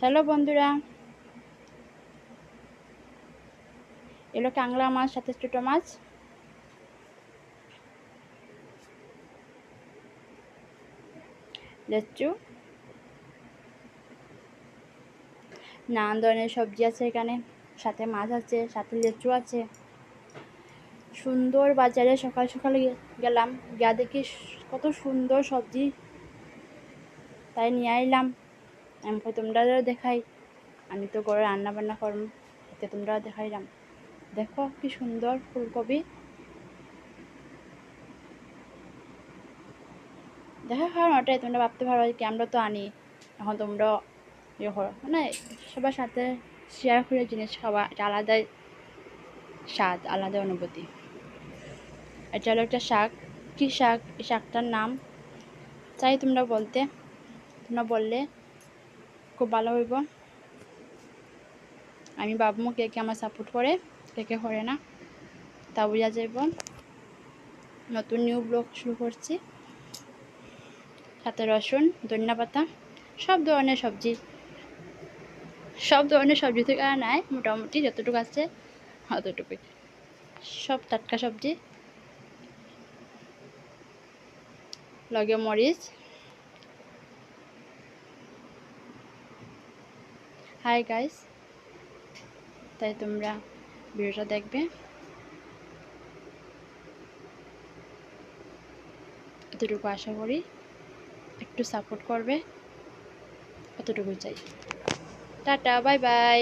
Hello বন্ধুরা, এলো কাংলা মাছ সাথে ছোট মাছ। লেচু, নানান ধরনের সবজি আছে এখানে, সাথে মাছ আছে, সাথে লেচু আছে। সুন্দর বাজারে সকাল সকাল গেলাম, গিয়া দেখি কত সুন্দর সবজি, তাই নিয়ে আইলাম। আমি তোমরা দেখাই, আমি তো ঘরে রান্না বান্না করম, এতে তোমরা দেখাইলাম। দেখো কি সুন্দর ফুলকপি, দেখা কারণ ওটাই তোমরা ভাবতে পারো কি আমরা তো আনি, এখন তোমরা ইয়ে করো মানে সবার সাথে শেয়ার করে জিনিস খাওয়া, এটা আলাদাই স্বাদ, আলাদা অনুভূতি। এটা হলো একটা শাক। কি শাক? এই শাকটার নাম চাই তোমরা বলতে, তোমরা বললে খুব ভালো হইব। আমি ভাববো কে কে আমার সাপোর্ট করে, কে কে করে না, তা বুঝা যাইব। নতুন নিউ ব্লগ শুরু করছি, সাথে রসুন, ধনিয়া পাতা, সব ধরনের সবজি থেকে আর নাই, মোটামুটি যতটুকু আছে অতটুকুই, সব টাটকা সবজি। লগে মরিচ। হাই গাইস, তাই তোমরা ভিডিওটা দেখবে, এতটুকু আশা করি, একটু সাপোর্ট করবে, এতটুকুই চাই। Tata, bye bye.